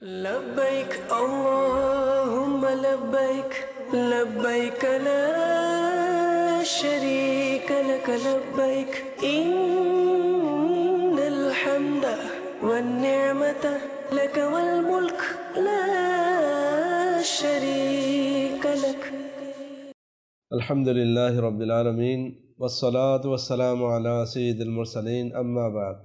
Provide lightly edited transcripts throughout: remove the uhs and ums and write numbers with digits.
لبيك اللهم لبيك لبيك لا شريك لك لبيك إن الحمد والنعمة لك والملك لا شريك لك. الحمد لله رب العالمين والصلاة والسلام على سيد المرسلين أما بعد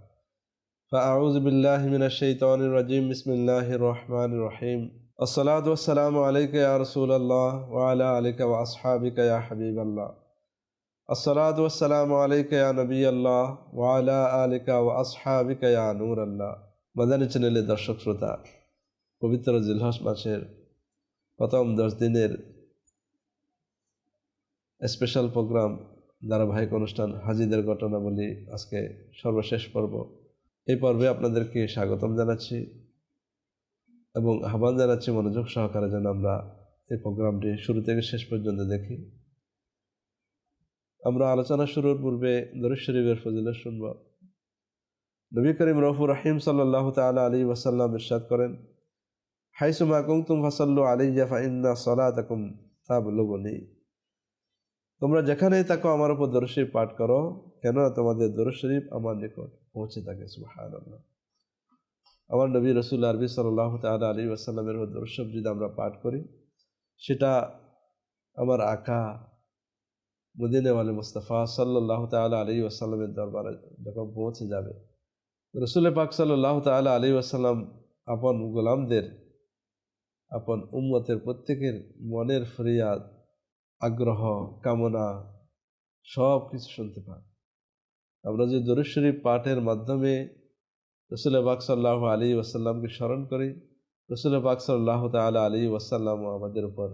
فأعوذ بالله من الشيطان الرجيم بسم الله الرحمن الرحيم الصلاة والسلام عليك يا رسول الله وعلى آلك وأصحابك يا حبيب الله الصلاة والسلام عليك يا نبي الله وعلى آلك وأصحابك يا نور الله মাদানী চ্যানেলের দর্শক শ্রোতা, পবিত্র জিলহজ মাসের প্রথম 10 দিনের স্পেশাল প্রোগ্রাম ধারাবাহিক অনুষ্ঠান হাজিদের ঘটনাবলী আজকে সর্বশেষ পর্ব। এই পর্বে আপনাদেরকে স্বাগতম জানাচ্ছি এবং আহ্বান জানাচ্ছি মনোযোগ সহকারে যেন আমরা এই প্রোগ্রামটি শুরু থেকে শেষ পর্যন্ত দেখি। আমরা আলোচনা শুরুর পূর্বে দরুদ শরীফের ফজিলত শুনব। নবী করিম রউফুর রহিম সাল্লাল্লাহু তাআলা আলাইহি ওয়াসাল্লাম ইরশাদ করেন, হাইসুমা কুনতুম ফাসাল্লু আলাইয়া ফাইন্না সালাতাকুম তাবলুগুনি। তোমরা যেখানেই থাকো আমার উপর দরুদ শরীফ পাঠ করো, কেননা তোমাদের দরুদ শরীফ আমার নিকট পৌঁছে থাকে। সুবহানাল্লাহ। আমার নবী রাসূল আরবি সাল্লাল্লাহু তাআলা আলাইহি ওয়াসাল্লামের দরুদ শরীফ যদি আমরা পাঠ করি, সেটা আমার আকা মদিনাওয়ালা মুস্তাফা সাল্লাল্লাহু তাআলা আলাইহি ওয়াসাল্লামের দরবারে যখন পৌঁছে যাবে, রাসূল পাক সাল্লাল্লাহু তাআলা আলাইহি ওয়াসাল্লাম আপন গোলামদের, আপন উম্মতের প্রত্যেকের মনের ফরিয়াদ, আগ্রহ, কামনা সব কিছু শুনতে পান। আমরা যে দরুদ শরীফ পাঠের মাধ্যমে রাসূল পাক সাল্লাল্লাহু আলাইহি ওয়াসাল্লামকে স্মরণ করি, রাসূল পাক সাল্লাল্লাহু তাআলা আলাইহি ওয়াসাল্লাম আমাদের উপর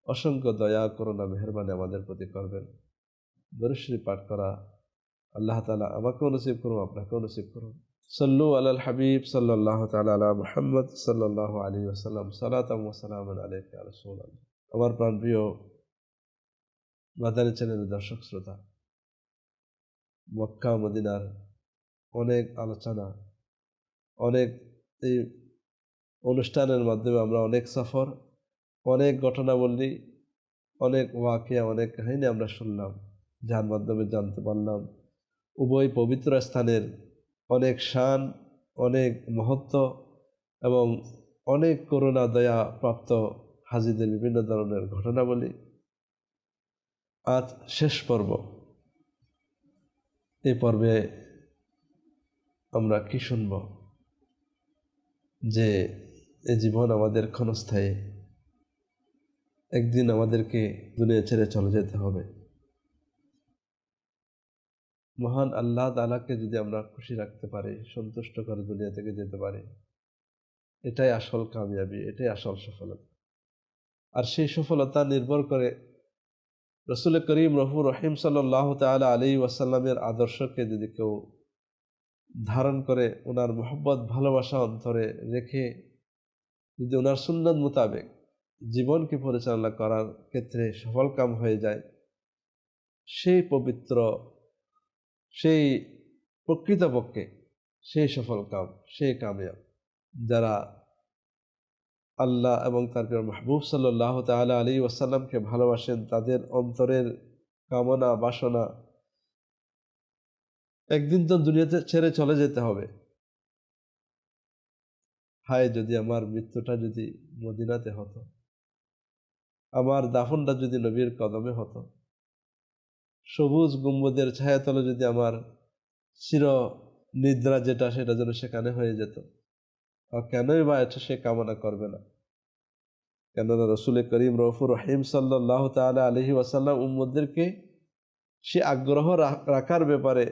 অসংখ্য দয়া, করুণা, মেহেরবানি আমাদের প্রতি করবেন। দরুদ শরীফ পাঠ করা আল্লাহ তাআলা আমাকেও নসিব করুন, আপনাকেও নসিব করুন। সাল্লু আলাল হাবিব সাল্লাল্লাহু তাআলা আলা মুহাম্মদ সাল্লাল্লাহু আলাইহি ওয়াসাল্লাম সালাতাম ওয়া সালামান আলাইকা ইয়া রাসূলুল্লাহ। আমার প্রাণপ্রিয় মাদানী চ্যানেলের দর্শক শ্রোতা, মক্কা মদিনার অনেক আলোচনা, অনেক এই অনুষ্ঠানের মাধ্যমে আমরা অনেক সফর, অনেক ঘটনাবলী, অনেক ওয়াকিয়া, অনেক কাহিনী আমরা শুনলাম, যার মাধ্যমে জানতে পারলাম উভয় পবিত্র স্থানের অনেক শান, অনেক মহত্ব এবং অনেক করুণা দয়া প্রাপ্ত হাজিদের বিভিন্ন ধরনের ঘটনাবলী। আজ শেষ পর্ব। এই পর্বে আমরা কি শুনব? যে এই জীবন আমাদের ক্ষণস্থায়ী, একদিন আমাদেরকে দুনিয়া ছেড়ে চলে যেতে হবে। মহান আল্লাহ তাআলাকে যদি আমরা খুশি রাখতে পারি, সন্তুষ্ট করে দুনিয়া থেকে যেতে পারি, এটাই আসল কামিয়াবি, এটাই আসল সফলতা। আর সেই সফলতা নির্ভর করে রাসূল করিম রউফুর রহিম সাল্লাল্লাহু তাআলা আলাইহি ওয়াসাল্লামের আদর্শকে যদি কেউ ধারণ করে, ওনার মহব্বত ভালোবাসা অন্তরে রেখে যদি ওনার সুন্নাত মোতাবেক জীবনকে পরিচালনা করার ক্ষেত্রে সফলকাম হয়ে যায়, সেই পবিত্র, সেই প্রকৃতপক্ষে সেই সফলকাম, সেই কামিয়াব। যারা আল্লাহ এবং তার প্রিয় মাহবুব সাল্লাল্লাহু তাআলা আলাইহি ওয়াসাল্লামকে ভালোবাসেন, তাদের অন্তরের কামনা বাসনা একদিন তো দুনিয়াতে ছেড়ে চলে যেতে হবে। হায় যদি আমার মৃত্যুটা যদি মদিনাতে হতো, আমার দাফনটা যদি নবীর কদমে হতো, সবুজ গম্বুজের ছায়াতলে যদি আমার চির নিদ্রা যেটা, সেটা যেন সেখানে হয়ে যেত। আর কেনই বা এটা সে কামনা করবে না? কেননা রাসূল করিম রউফুর রহিম সাল্লাল্লাহু তাআলা আলাইহি ওয়াসাল্লাম উম্মতদেরকে সে আগ্রহ রাখার ব্যাপারে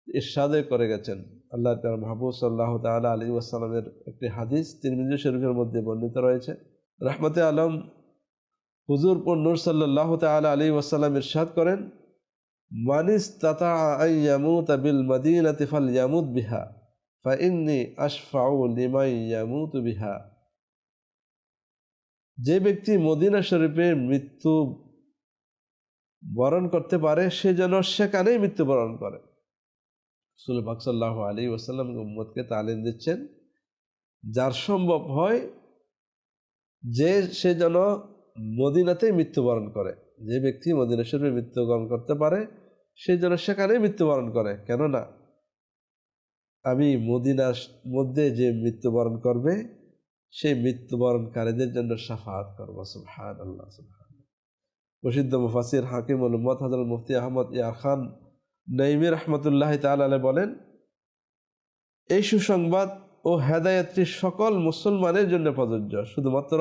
ইরশাদে করে গেছেন। আল্লাহর প্রিয় মাহবুব সাল্লাল্লাহু তাআলা আলাইহি ওয়াসাল্লামের একটি হাদিস তিরমিজি শরীফের মধ্যে বর্ণিত রয়েছে। রাহমাতে আলম হুজুর নূর সাল্লাল্লাহু তাআলা আলাইহি ওয়াসাল্লাম ইরশাদ করেন, মান ইসতাতাআ আন ইয়ামুতা বিল মাদিনাতি ফালইয়ামুত বিহা ফাইন্নী আশফাউ লিমান ইয়ামুতু বিহা। যে ব্যক্তি মদিনা শরীফে মৃত্যু বরণ করতে পারে, সে যেন সেখানেই মৃত্যুবরণ করে। রাসূল পাক সাল্লাল্লাহু আলাইহি ওয়াসাল্লাম উম্মতকে তালিম দিচ্ছেন যার সম্ভব হয় যে সে যেন মদিনাতেই মৃত্যুবরণ করে। যে ব্যক্তি মদিনা শরীফে মৃত্যুবরণ করতে পারে সে যেন সেখানেই মৃত্যুবরণ করে। কেননা আমি মদিনার মধ্যে যে মৃত্যুবরণ করবে সেই মৃত্যুবরণকারীদের জন্য শাফাআত করব। সুবহানাল্লাহ। সুবহানাল্লাহ। প্রসিদ্ধ মুফাসসির হাকিমুল উম্মত হযরত মুফতি আহমদ ইয়ার খান নাইমি রাহমাতুল্লাহ তাআলা আলাইহি বলেন, এই সুসংবাদ ও হেদায়েতটি সকল মুসলমানের জন্য প্রযোজ্য, শুধুমাত্র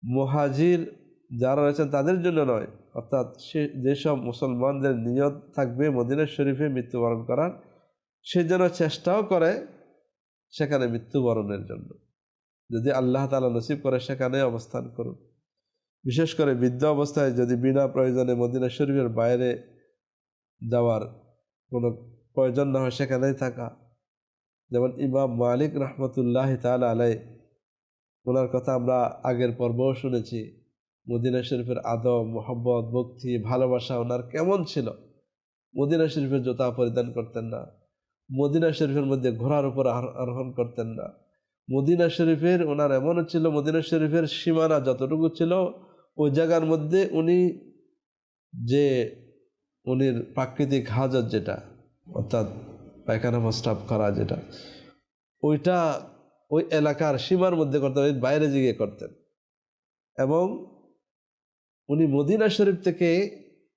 মুহাজির যারা রয়েছেন তাদের জন্য নয়। অর্থাৎ যেসব মুসলমানদের নিয়ত থাকবে মদিনা শরীফে মৃত্যুবরণ করার, সে যেন চেষ্টাও করে সেখানে মৃত্যুবরণের জন্য, যদি আল্লাহ তাআলা নসিব করে সেখানে অবস্থান করুন। বিশেষ করে বৃদ্ধ অবস্থায় যদি বিনা প্রয়োজনে মদিনা শরীফের বাইরে যাওয়ার কোনো প্রয়োজন না হয় সেখানেই থাকা। যেমন ইমাম মালিক রহমতুল্লাহ তাআলা আলাইহি, ওনার কথা আমরা আগের পর্বও শুনেছি। মদিনা শরীফের আদব, মোহব্বত, ভক্তি, ভালোবাসা ওনার কেমন ছিল। মদিনা শরীফের জুতা পরিধান করতেন না, মদিনা শরীফের মধ্যে ঘোড়ার উপর আরোহণ করতেন না। মদিনা শরীফের ওনার এমনও ছিল, মদিনা শরীফের সীমানা যতটুকু ছিল ওই জায়গার মধ্যে উনির প্রাকৃতিক হাজত যেটা, অর্থাৎ পায়খানা প্রস্রাব করা যেটা, ওইটা ওই এলাকার সীমার মধ্যে করতেন, ওই বাইরে গিয়ে করতেন। এবং উনি মদিনা শরীফ থেকে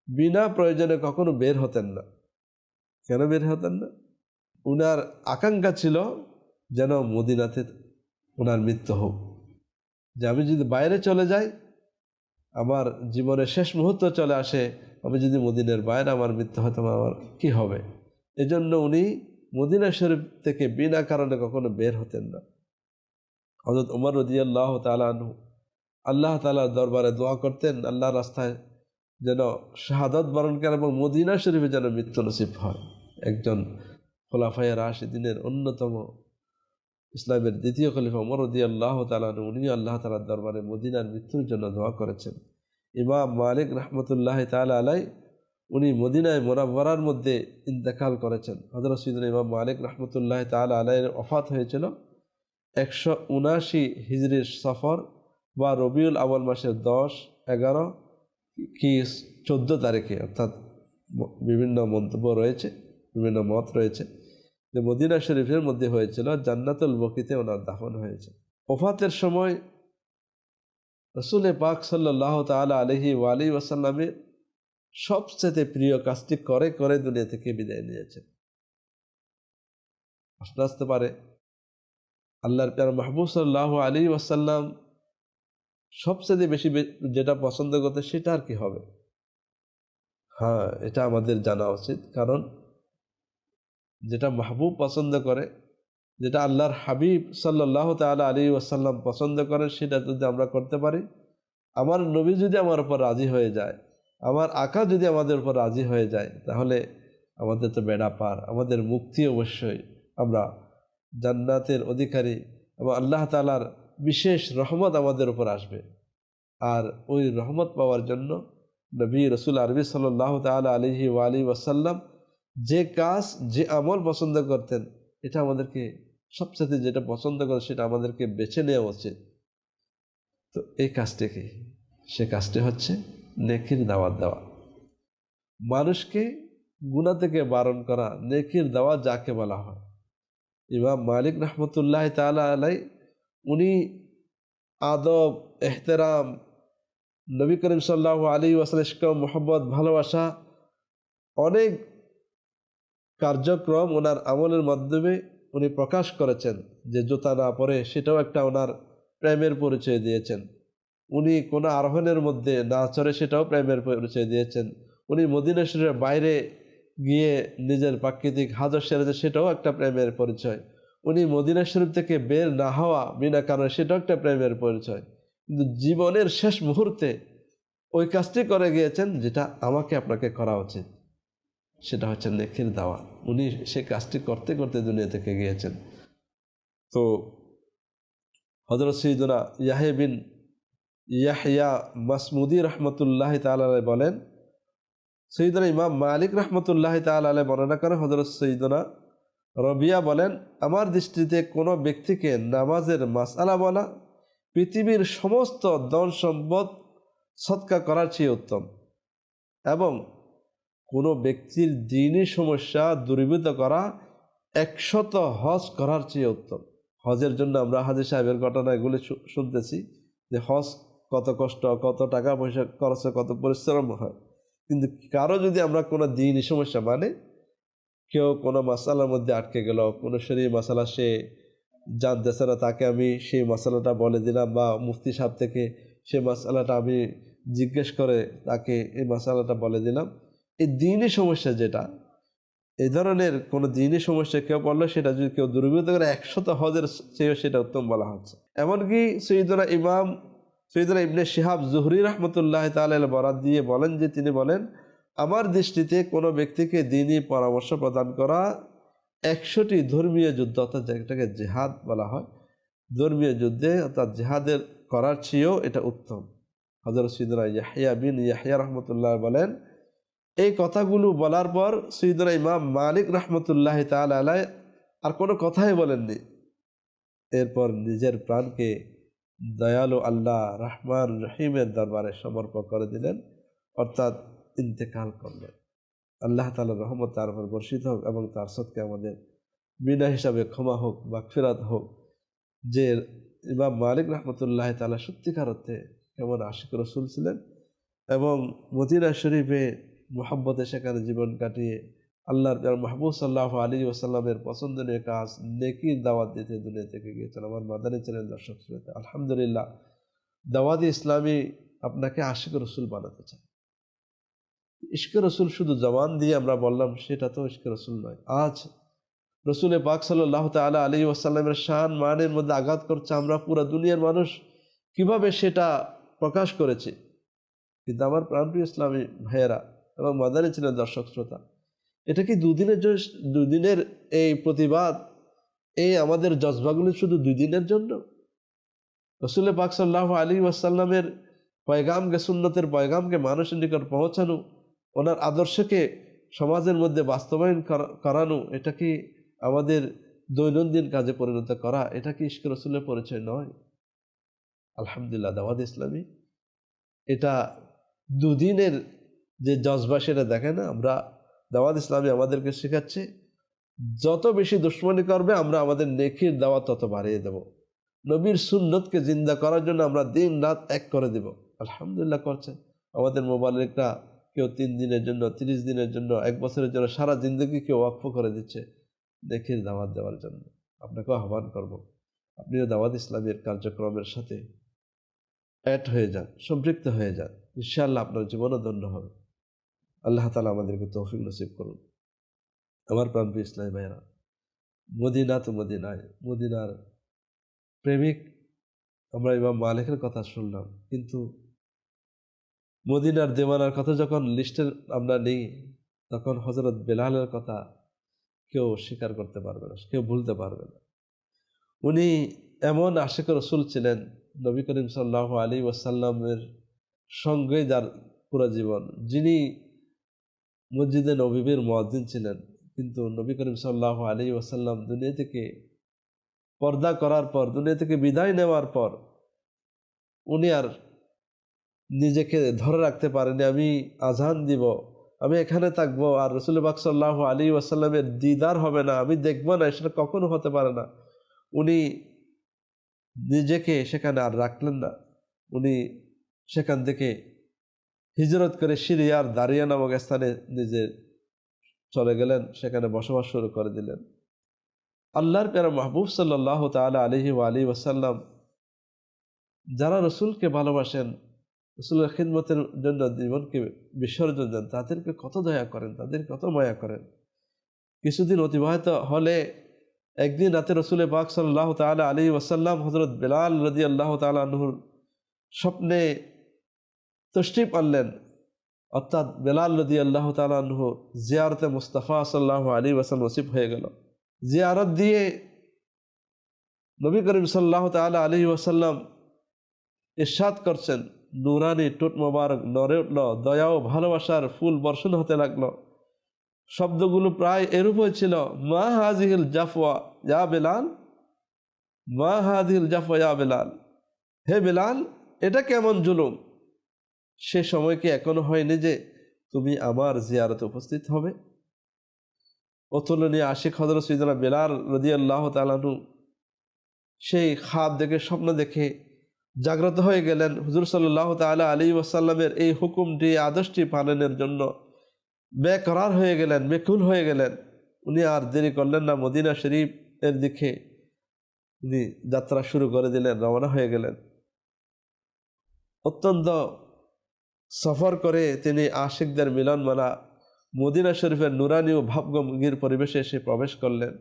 বিনা প্রয়োজনে কখনো বের হতেন না। কেন বের হতেন না? উনার আকাঙ্ক্ষা ছিল যেন মদিনাতে ওনার মৃত্যু হোক, যে আমি যদি বাইরে চলে যাই, আমার জীবনের শেষ মুহূর্ত চলে আসে, আমি যদি মদিনার বাইরে আমার মৃত্যু হয় তখন আমার কি হবে। এজন্য উনি মদিনা শরীফ থেকে বিনা কারণে কখনো বের হতেন না। হযরত ওমর রাদিয়াল্লাহু তাআলা আনহু আল্লাহ তাআলার দরবারে দোয়া করতেন, আল্লাহর রাস্তায় যেন শাহাদাত বরণ করেন এবং মদিনা শরীফে যেন মৃত্যু নসিব হয়। একজন খোলাফায়ে রাশিদিনের অন্যতম, ইসলামের দ্বিতীয় খলিফা ওমর রাদিয়াল্লাহু তাআলা আনহু, উনি আল্লাহ তাআলার দরবারে মদিনার মৃত্যুর জন্য দোয়া করেছেন। ইমাম মালিক রহমতুল্লাহ তাআলা আলাইহি, উনি মদিনায় মুনাওয়ারার মধ্যে ইন্তেকাল করেছেন। হযরত সাইয়েদনা ইমাম মালিক রহমতুল্লাহ তাআলা আলাইহির ওফাত হয়েছিল 179 হিজরির সফর বা রবিউল আউয়াল মাসের 10, 11 কি 14 তারিখে। অর্থাৎ বিভিন্ন মন্তব্য রয়েছে, বিভিন্ন মত রয়েছে যে মদিনা শরীফের মধ্যে হয়েছিল, জান্নাতুল বকিতে ওনার দাফন হয়েছে। ওফাতের সময় রাসূল পাক সাল্লাল্লাহু তাআলা আলাইহি ওয়া আলিহি ওয়াসাল্লামের সবচেয়ে প্রিয় কাজটি করে করে দুনিয়া থেকে বিদায় নিয়েছেন। প্রশ্ন আসতে পারে, আল্লাহর প্যারা মাহবুব সাল্লাল্লাহু আলাইহি ওয়াসাল্লাম সবচেয়ে বেশি যেটা পছন্দ করতে সেটা আর কি হবে? হ্যাঁ, এটা আমাদের জানা উচিত। কারণ যেটা মাহবুব পছন্দ করে, যেটা আল্লাহর হাবিব সাল্লাল্লাহু তাআলা আলাইহি ওয়াসাল্লাম পছন্দ করেন, সেটা যদি আমরা করতে পারি, আমার নবী যদি আমার উপর রাজি হয়ে যায়, আমার আকা যদি আমাদের উপর রাজি হয়ে যায়, তাহলে আমাদের তো বেড়া পার, আমাদের মুক্তি অবশ্যই, আমরা জান্নাতের অধিকারী এবং আল্লাহ তাআলার বিশেষ রহমত আমাদের উপর আসবে। আর ওই রহমত পাওয়ার জন্য নবী রাসূল আরবি সাল্লাল্লাহু তাআলা আলাইহি ওয়া আলিহি ওয়াসাল্লাম যে কাজ, যে আমল পছন্দ করতেন, এটা আমাদেরকে সবচেয়ে যেটা পছন্দ করে সেটা আমাদেরকে বেছে নেওয়া উচিত। তো এই কাজটি কি? সে কাজটি হচ্ছে নেকির দাওয়াত দেওয়া, মানুষকে গুনাহ থেকে বারণ করা। নেকির দাওয়াত যাকে বলা হয়, ইমাম মালিক রহমতুল্লাহ তাআলা আলাইহি, উনি আদব, এহতেরাম, নবী করিম সাল্লাল্লাহু আলাইহি ওয়াসাল্লাম মোহাম্মদ, ভালোবাসা, অনেক কার্যক্রম ওনার আমলের মাধ্যমে উনি প্রকাশ করেছেন। যে জুতা না পরে সেটাও একটা ওনার প্রেমের পরিচয় দিয়েছেন। উনি কোনো আরোহণের মধ্যে না চড়ে সেটাও প্রেমের পরিচয় দিয়েছেন। উনি মদিনা শরীফের বাইরে গিয়ে নিজের প্রাকৃতিক হাজত সেরেছে, সেটাও একটা প্রেমের পরিচয়। উনি মদিনা শরীফ থেকে বের না হওয়া বিনা কারণে, সেটাও একটা প্রেমের পরিচয়। কিন্তু জীবনের শেষ মুহূর্তে ওই কাজটি করে গিয়েছেন যেটা আমাকে আপনাকে করা উচিত, সেটা হচ্ছে নেকির দাওয়াত। উনি সে কাজটি করতে করতে দুনিয়া থেকে গিয়েছেন। তো হযরত সাইয়েদনা ইয়াহইয়া বিন ইয়াহইয়া মাসমুদি রহমতুল্লাহ তাআলা আলাইহি বলেন, সাইয়েদনা ইমাম মালিক রহমতুল্লাহ তাআলা আলাইহি বর্ণনা করেন, হযরত সাইয়েদনা রবিয়া বলেন, আমার দৃষ্টিতে কোনো ব্যক্তিকে নামাজের মাসআলা বলা পৃথিবীর সমস্ত ধন সম্পদ সৎকা করার চেয়ে উত্তম, এবং কোনো ব্যক্তির দ্বীনি সমস্যা দূরীভূত করা 100 হজ করার চেয়ে উত্তম। হজের জন্য আমরা হাজী সাহেবের ঘটনা এগুলি শুনতেছি যে হজ কত কষ্ট, কত টাকা পয়সা খরচ, কত পরিশ্রম হয়, কিন্তু কারো যদি আমরা কোনো দ্বীনি সমস্যা মানে কেউ কোনো মাসালার মধ্যে আটকে গেল, কোনো শরীর মাসালা সে জানতেছে না, তাকে আমি সেই মশালাটা বলে দিলাম, বা মুফতি সাহেব থেকে সেই মশালাটা আমি জিজ্ঞেস করে তাকে এই মশালাটা বলে দিলাম, এই দ্বীনি সমস্যা যেটা, এই ধরনের কোনো দ্বীনি সমস্যা কেউ পড়লো, সেটা যদি কেউ দূরীভূত করে 100 হজের চেয়েও সেটা উত্তম বলা হচ্ছে। এমনকি সৈয়দনা ইবনে শিহাব জুহরি রহমতুল্লাহ তাআলা বরাত দিয়ে বলেন যে, তিনি বলেন, আমার দৃষ্টিতে কোনো ব্যক্তিকে দ্বীনি পরামর্শ প্রদান করা 100টি ধর্মীয় যুদ্ধ, অর্থাৎ যেটাকে জেহাদ বলা হয়, ধর্মীয় যুদ্ধে অর্থাৎ জেহাদের করার চেয়েও এটা উত্তম। হযরত সৈয়দনা ইয়াহইয়া বিন ইয়াহইয়া রহমতুল্লাহ বলেন, এই কথাগুলো বলার পর সৈয়দনা ইমাম মালিক রহমতুল্লাহ তাআলা আলাইহি আর কোনো কথাই বলেননি। এরপর নিজের প্রাণকে দয়ালু আল্লাহ রহমান রহিমের দরবারে সমর্পণ করে দিলেন, অর্থাৎ ইন্তেকাল করলেন। আল্লাহ তাআলার রহমত তার উপর বর্ষিত হোক এবং তার সদকে আমাদের বিনা হিসাবে ক্ষমা হোক, মাগফিরাত হোক। যে ইমাম মালিক রহমতুল্লাহ তাআলা সত্যিকার অর্থে কেমন আশিক রসুল ছিলেন, এবং মদিনা শরীফে মোহাব্বতে সেখানে জীবন কাটিয়ে আল্লাহর মাহবুব সাল্লাল্লাহু আলাইহি ওয়াসাল্লামের পছন্দনীয় কাজ নেকির দাওয়াত দিতে দুনিয়া থেকে গিয়েছেন। আমার মাদানী চ্যানেল দর্শক শ্রোতা, আলহামদুলিল্লাহ, দাওয়াতে ইসলামী আপনাকে আশিক রসুল বানাতে চায়। ইশকে রসুল শুধু জবান দিয়ে আমরা বললাম সেটা তো ইশকে রসুল নয়। আজ রসুল পাক সাল্লাল্লাহু তাআলা আলাইহি ওয়াসাল্লামের শান মানের মধ্যে আঘাত করছে, আমরা পুরো দুনিয়ার মানুষ কিভাবে সেটা প্রকাশ করেছি। কিন্তু আমার প্রাণপ্রিয় ইসলামী ভাইয়েরা এবং মাদানী চ্যানেল দর্শক শ্রোতা, এটা কি দুদিনের এই প্রতিবাদ, এই আমাদের জজবাগুলি শুধু 2 দিনের জন্য? রসুল পাক সাল্লাল্লাহু আলাইহি ওয়াসাল্লামের পয়গামকে, সুন্নতের পয়গামকে মানুষের নিকট পৌঁছানো, ওনার আদর্শকে সমাজের মধ্যে বাস্তবায়ন করানো, এটা কি আমাদের দৈনন্দিন কাজে পরিণত করা, এটা কি ইশকে রসুলের পরিচয় নয়? আলহামদুলিল্লাহ, দাওয়াত ইসলামী এটা 2 দিনের যে জজবা সেটা দেখে না। আমরা দাওয়াত ইসলামী আমাদেরকে শেখাচ্ছে, যত বেশি দুশ্মনী করবে আমরা আমাদের নেকির দাওয়াত তত বাড়িয়ে দেব। নবীর সুন্নতকে জিন্দা করার জন্য আমরা দিন রাত এক করে দেব। আলহামদুলিল্লাহ করছেন। আমাদের মোবাইলের একটা কেউ 3 দিনের জন্য, 30 দিনের জন্য, 1 বছরের জন্য, সারা জিন্দগি কেউ ওয়াকফ করে দিচ্ছে নেকির দাওয়াত দেওয়ার জন্য। আপনাকেও আহ্বান করব, আপনিও দাওয়াত ইসলামের কার্যক্রমের সাথে অ্যাড হয়ে যান, সম্পৃক্ত হয়ে যান। ইনশাআল্লাহ আপনার জীবনও ধন্য হবে। আল্লাহ তাআলা আমাদেরকে তৌফিক নসিব করুন। আমার প্রাণপ্রিয় ইসলামী ভাইয়েরা, মদিনা তো মদিনায়, মদিনার প্রেমিক আমরা ইমাম মালিকের কথা শুনলাম, কিন্তু মদিনার দেওয়ানার কথা যখন লিস্টের আমরা নিই, তখন হযরত বেলালের কথা কেউ স্বীকার করতে পারবে না, কেউ ভুলতে পারবে না। উনি এমন আশিক রসুল ছিলেন, নবী করিম সাল্লাল্লাহু আলাইহি ওয়াসাল্লামের সঙ্গে যার পুরো জীবন, যিনি মসজিদে নববীর মুয়াজ্জিন ছিলেন, কিন্তু নবী করিম সাল্লাল্লাহু আলাইহি ওয়াসাল্লাম দুনিয়া থেকে পর্দা করার পর, দুনিয়া থেকে বিদায় নেওয়ার পর উনি আর নিজেকে ধরে রাখতে পারেনি। আমি আজান দিব, আমি এখানে থাকবো, আর রাসূল পাক সাল্লাল্লাহু আলাইহি ওয়াসাল্লামের দিদার হবে না, আমি দেখবো না, সেটা কখনো হতে পারে না। উনি নিজেকে সেখানে আর রাখলেন না। উনি সেখান থেকে হিজরত করে সিরিয়ার দারিয়া নামক স্থানে নিজে চলে গেলেন, সেখানে বসবাস শুরু করে দিলেন। আল্লাহর প্যারা মাহবুব সাল্লাল্লাহু তাআলা আলাইহি ওয়া আলিহি ওয়াসাল্লাম যারা রসুলকে ভালোবাসেন, রসুলের খিদমতের জন্য জীবনকে বিসর্জন দেন, তাদেরকে কত দয়া করেন, তাদের কত মায়া করেন। কিছুদিন অতিবাহিত হলে একদিন রাতে রসুল পাক সাল্লাল্লাহু তাআলা আলাইহি ওয়াসাল্লাম হযরত বেলাল রাদিয়াল্লাহু তাআলা আনহুর স্বপ্নে তশরিফ আনলেন, অর্থাৎ বেলাল রাদিয়াল্লাহু তাআলা আনহু জিয়ারতে মুস্তাফা সাল্লাল্লাহু আলাইহি ওয়াসাল্লাম নসিব হয়ে গেল। জিয়ারত দিয়ে নবী করিম সাল্লাল্লাহু তাআলা আলাইহি ওয়াসাল্লাম ইরশাদ করছেন, নুরানি টুট মোবারক নড়ে উঠল, দয়া ও ভালোবাসার ফুল বর্ষণ হতে লাগলো। শব্দগুলো প্রায় এরূপই ছিল, মা হাজিহিল জাফওয়া ইয়া বেলাল, মা হাজিহিল জাফওয়া ইয়া বেলাল, হে বেলাল এটা কেমন জুলুম। সে সময় কি এখনো হয়নি যে তুমি আমার জিয়ারতে উপস্থিত হবে? অতুলনীয় আশিক হযরত সাইয়েদনা বেলাল রাদিয়াল্লাহু তাআলা আনহু সেই খাব দেখে, স্বপ্ন দেখে জাগ্রত হয়ে গেলেন। হুজুর সাল্লাল্লাহু তাআলা আলাইহি ওয়াসাল্লামের এই হুকুমটি, আদেশটি পালনের জন্য বেকরার হয়ে গেলেন, বেকুল হয়ে গেলেন। উনি আর দেরি করলেন না, মদিনা শরীফ এর দিকে উনি যাত্রা শুরু করে দিলেন, রওনা হয়ে গেলেন। অত্যন্ত সফর করে তিনি আশিকদের মিলনমেলা মদিনা শরীফের নুরানি ও ভাবগম্ভীর পরিবেশে এসে প্রবেশ করলেন।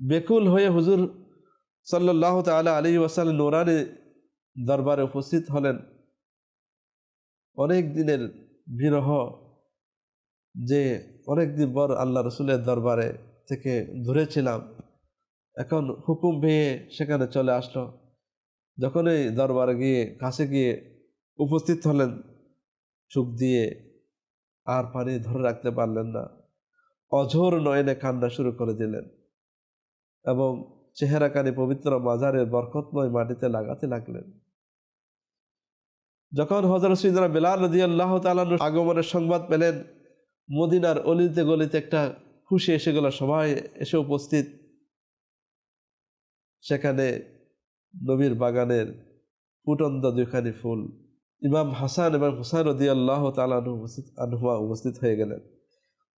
বেকুল হয়ে হুজুর সাল্লাল্লাহু তাআলা আলাইহি ওয়াসাল্লাম নুরানি দরবারে উপস্থিত হলেন। অনেক দিনের বিরহ, যে অনেক দিন পর আল্লাহ রসুলের দরবারে থেকে দূরে ছিলাম, এখন হুকুম পেয়ে সেখানে চলে আসলো। যখনই দরবারে গিয়ে কাছে গিয়ে উপস্থিত হলেন, চোখ দিয়ে আর পানি ধরে রাখতে পারলেন না, অঝোর নয়নে কান্না শুরু করে দিলেন এবং চেহারাখানি পবিত্র মাজারের বরকতময় মাটিতে লাগাতে লাগলেন। যখন হযরত সাইয়েদনা বেলাল রাদিয়াল্লাহু তাআলা আগমনের সংবাদ পেলেন, মদিনার অলিতে গলিতে একটা খুশি এসে গেল, সবাই এসে উপস্থিত। সেখানে নবীর বাগানের ফুটন্ত দুইখানি ফুল, ইমাম হাসান এবং হুসাইন রাদিয়াল্লাহু তাআলা আনহুমা উপস্থিত হয়ে গেলেন।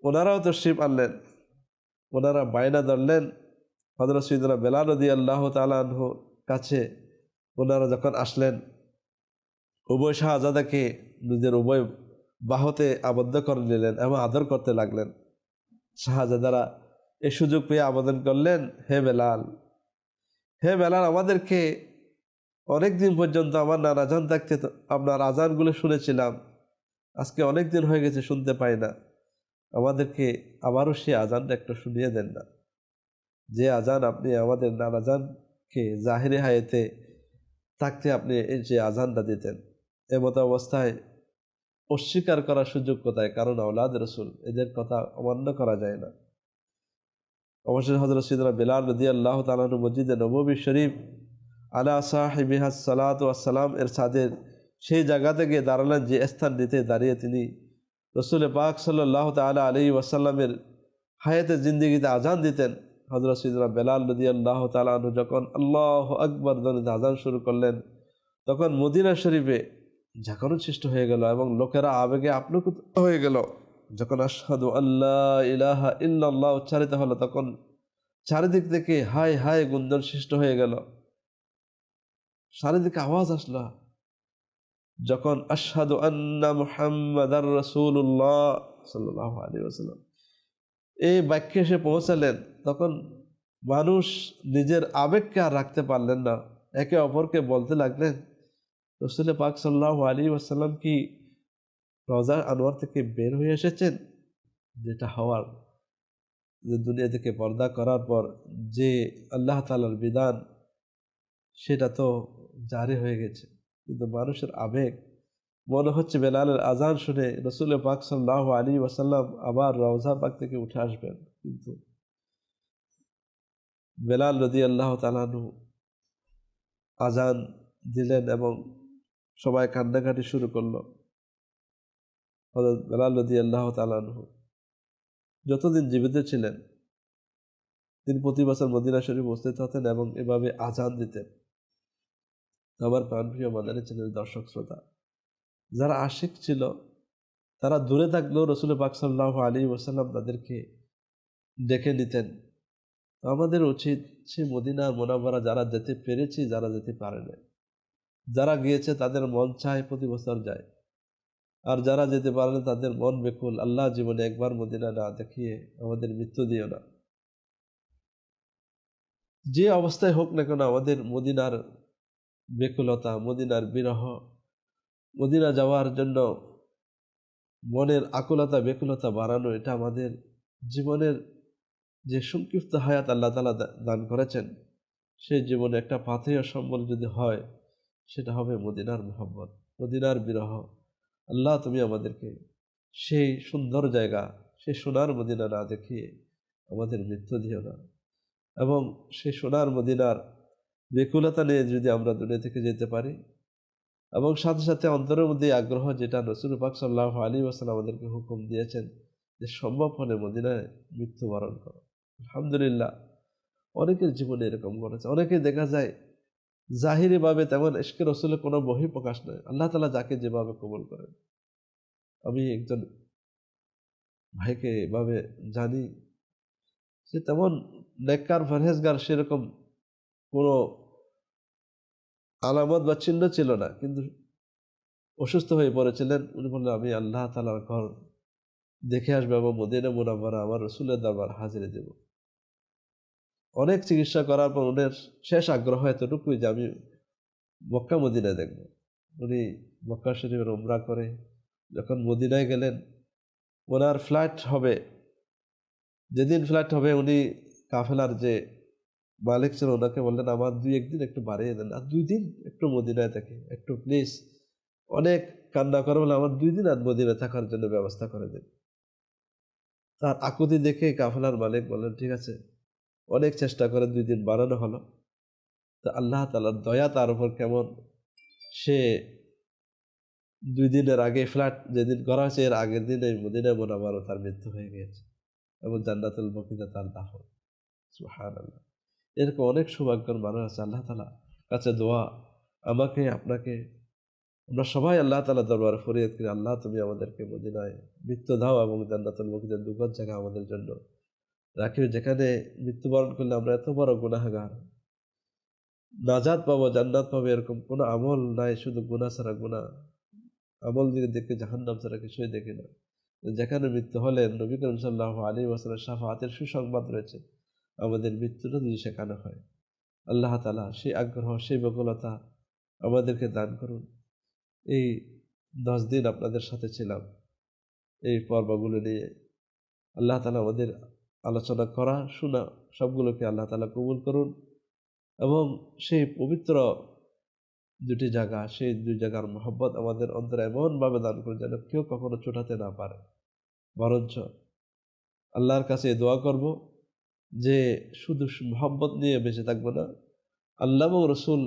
ওনারাও তশরিফ আনলেন। ওনারা বায়না ধরলেন হযরত সাইয়েদনা বেলাল রাদিয়াল্লাহু তাআলা আনহুর কাছে। ওনারা যখন আসলেন, উভয় শাহজাদাকে নিজের উভয় বাহুতে আবদ্ধ করে নিলেন এবং আদর করতে লাগলেন। শাহজাদারা এই সুযোগ পেয়ে আবেদন করলেন, হে বেলাল, হে বেলাল, আমাদেরকে অনেক দিন পর্যন্ত আমার নানা আজান থাকতে আপনার আজানগুলো শুনেছিলাম, আজকে অনেক দিন হয়ে গেছে শুনতে পাই না, আমাদেরকে আবারও সে আজানটা একটু শুনিয়ে দেন না, যে আজান আপনি আমাদের নানা আজানকে জাহিরি হায়াতে থাকতে আপনি এই যে আজানটা দিতেন। এমতো অবস্থায় অস্বীকার করার সুযোগ কোথায়? কারণ আওলাদ রসুল, এদের কথা অমান্য করা যায় না। অবশ্যই হযরত সাইয়েদনা বেলাল রাদিয়াল্লাহু তাআলা আনহু মসজিদে নববী শরীফ আলা সাহিবিহাস সালাতু ওয়াস সালাম এর ছাদের সেই জায়গাতে গিয়ে দাঁড়ালেন, যে স্থানটিতে দাঁড়িয়ে তিনি রসুল পাক সাল্লাল্লাহু তাআলা আলাইহি ওয়াসাল্লামের হায়াতে জিন্দেগিতে আজান দিতেন। হযরত সাইয়েদনা বেলাল রাদিয়াল্লাহু তাআলা আনহু যখন আল্লাহু আকবার ধ্বনিতে আজান শুরু করলেন, তখন মদিনা শরীফে জাগরণ সৃষ্টি হয়ে গেল এবং লোকেরা আবেগে আপ্লুত হয়ে গেল। যখন আশহাদু আল্লা ইলাহা ইল্লাল্লাহ উচ্চারিত হলো, তখন চারিদিক থেকে হায় হায় গুঞ্জন সৃষ্টি হয়ে গেল, চারিদিকে আওয়াজ আসলো। যখন আশহাদু আন্না মুহাম্মাদার রাসূলুল্লাহ সাল্লাল্লাহু আলাইহি ওয়াসাল্লাম এই বাক্যে এসে পৌঁছালেন, তখন মানুষ নিজের আবেগকে আর রাখতে পারলেন না, একে অপরকে বলতে লাগলেন, রাসূল পাক সাল্লাল্লাহু আলাইহি ওয়াসাল্লাম কি রওজা আনোয়ার থেকে বের হয়ে এসেছেন? যেটা হওয়ার, যে দুনিয়া থেকে পর্দা করার পর যে আল্লাহ তাআলার বিধান, সেটা তো জারি হয়ে গেছে। কিন্তু মানুষের আবেগ, মনে হচ্ছে বেলালের আজান শুনে রাসূল পাক সাল্লাল্লাহু আলাইহি ওয়াসাল্লাম আবার রওজা পাক থেকে উঠে আসবেন। কিন্তু বেলাল রাদিয়াল্লাহু তাআলা আনহু আজান দিলেন এবং সবাই কান্নাকাটি শুরু করলো। হযরত বেলাল রাদিয়াল্লাহু তাআলা আনহু যতদিন জীবিত ছিলেন, তিনি প্রতি বছর মদিনা শরীফ উপস্থিত হতেন এবং এভাবে আজান দিতেন। আমার প্রাণপ্রিয় মাদানী চ্যানেলের দর্শক শ্রোতা, যারা আশিক ছিল তারা দূরে থাকলেও রাসূল পাক সাল্লাল্লাহু আলাইহি ওয়াসাল্লাম তাদেরকে ডেকে নিতেন। আমাদের উচিত সে মদিনা মুনাওয়ারা যারা যেতে পেরেছি, যারা যেতে পারেনি, যারা গিয়েছে তাদের মন চায় প্রতি বছর যায়, আর যারা যেতে পারেনি তাদের মন বেকুল, আল্লাহ জীবনে একবার মদিনা না দেখিয়ে আমাদের মৃত্যু দিও না। যে অবস্থায় হোক না কেন, আমাদের মদিনার বেকুলতা, মদিনার বিরহ, মদিনা যাওয়ার জন্য মনের আকুলতা বেকুলতা বাড়ানো, এটা আমাদের জীবনের যে সংক্ষিপ্ত হায়াত আল্লাহ তাআলা দান করেছেন, সেই জীবনে একটা পাথেয় সম্বল যদি হয়, সেটা হবে মদিনার মুহাব্বত, মদিনার বিরহ। আল্লাহ তুমি আমাদেরকে সেই সুন্দর জায়গা, সেই সোনার মদিনা না দেখিয়ে আমাদের মৃত্যু দিও না। এবং সেই সোনার মদিনার বেকুলতা নিয়ে যদি আমরা দুনিয়া থেকে যেতে পারি, এবং সাথে সাথে অন্তরের মধ্যে আগ্রহ, যেটা রাসূল পাক সাল্লাল্লাহু আলাইহি ওয়াসাল্লাম আমাদেরকে হুকুম দিয়েছেন যে সম্ভব হলে মদিনায় মৃত্যুবরণ করো। আলহামদুলিল্লাহ, অনেকের জীবনে এরকম ঘটেছে। অনেকে দেখা যায় জাহিরিভাবে তেমন ইশকে রসুলের কোনো বহি প্রকাশ নয়, আল্লাহ তাআলা যাকে যেভাবে কবুল করেন। আমি একজন ভাইকে এভাবে জানি, সে তেমন নেককার পরহেজগার, সেরকম কোনো আলামত বা চিহ্ন ছিল না, কিন্তু অসুস্থ হয়ে পড়েছিলেন। উনি বললেন, আমি আল্লাহ তাআলার ঘর দেখে আসবো এবং মদিনা মুনাওয়ারা আমার রসুলের দরবার হাজিরে দেব। অনেক চিকিৎসা করার পর ওনার শেষ আগ্রহ এতটুকুই যে আমি মক্কা মদিনা দেখব। উনি মক্কা শরীফের উমরা করে যখন মদিনায় গেলেন, ওনার ফ্লাইট হবে, যেদিন ফ্লাইট হবে উনি কাফেলার যে মালিক ছিল ওনাকে বললেন, আমার 2-1 দিন একটু বাড়িয়ে দেন, আর 2 দিন একটু মদিনায় থাকি, একটু প্লিজ। অনেক কান্না করে বলে, আমার 2 দিন আর মদিনায় থাকার জন্য ব্যবস্থা করে দেন। তার আকুতি দেখে কাফেলার মালিক বললেন, ঠিক আছে। অনেক চেষ্টা করে 2 দিন বাড়ানো হলো। তো আল্লাহ তাআলার দয়া তার উপর কেমন, সে 2 দিনের আগে ফ্লাইট যেদিন করা হয়েছে এর আগের দিন এই মদিনা মুনাওয়ারা তার মৃত্যু হয়ে গিয়েছে এবং জান্নাতুল বাকিতে তার দাফন। সুবহানাল্লাহ। এরকম অনেক সৌভাগ্যের মানুষ আছে। আল্লাহ তাআলা কাছে দোয়া, আমাকে আপনাকে, আমরা সবাই আল্লাহ তাআলার দরবারে ফরিয়াদ করি, আল্লাহ তুমি আমাদেরকে মদিনায় মৃত্যু দাও এবং জান্নাতুল বাকিতে দুগত জায়গা আমাদের জন্য রাখিও, যেখানে মৃত্যুবরণ করলে আমরা এত বড় গুনাহগার, নাজাত পাবো, জান্নাত পাবো, এরকম কোনো আমল নাই, শুধু গুনাহ ছাড়া গুনাহ। আমল দিকে দেখে জাহান্নাম ছাড়া কিছুই দেখি না। যেখানে মৃত্যু হলে নবী করিম সাল্লাল্লাহু আলাইহি ওয়াসাল্লামের শাফাআতের সুসংবাদ রয়েছে, আমাদের মৃত্যুটা যদি সেখানে হয়। আল্লাহ তাআলা সেই আগ্রহ, সেই বকুলতা আমাদেরকে দান করুন। এই 10 দিন আপনাদের সাথে ছিলাম এই পর্বগুলো নিয়ে। আল্লাহ তাআলা আমাদের আলোচনা করা, শোনা সবগুলোকে আল্লাহ তাআলা কবুল করুন এবং সেই পবিত্র 2টি জায়গা, সেই 2 জায়গার মহব্বত আমাদের অন্তরে এমনভাবে দান করুন যেন কেউ কখনো ছোটাতে না পারে। বরঞ্চ আল্লাহর কাছে দোয়া করব যে শুধু মহব্বত নিয়ে বেঁচে থাকবো না, আল্লাহ এবং রসুল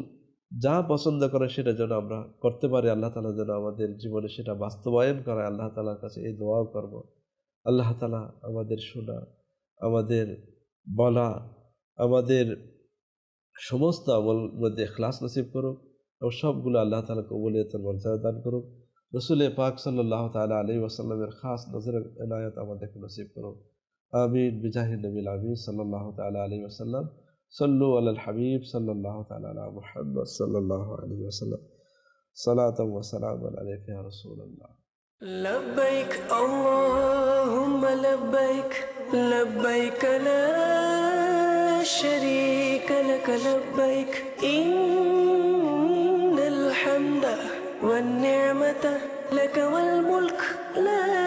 যা পছন্দ করে সেটা যেন আমরা করতে পারি, আল্লাহ তাআলা যেন আমাদের জীবনে সেটা বাস্তবায়ন করে, আল্লাহ তাআলার কাছে এই দোয়াও করব। আল্লাহ তাআলা আমাদের শোনা, আমাদের বলা, আমাদের সমস্ত আমল মধ্যে ইখলাস নসিব করুক এবং সবগুলো আল্লাহ তাআলা কবুলিয়তের মর্যাদা দান করুক। রসুল পাক সাল্লাল্লাহু তাআলা আলাইহি ওয়াসাল্লামের খাস নজরের এনায়েত আমাদেরকে নসিব করুক। আমিন বিজাহি নবিল আমিন সাল্লাল্লাহু তাআলা আলাইহি ওয়াসাল্লাম। সাল্লু আলাল হাবিব সাল্লাল্লাহু তাআলা আলা মুহাম্মদ সাল্লাল্লাহু আলাইহি ওয়াসাল্লাম। সালাতাম ওয়া সালামান আলাইকা ইয়া রাসূলুল্লাহ। لبيك اللهم لبيك لبيك لا شريك لك لبيك إن الحمد والنعمة لك والملك لا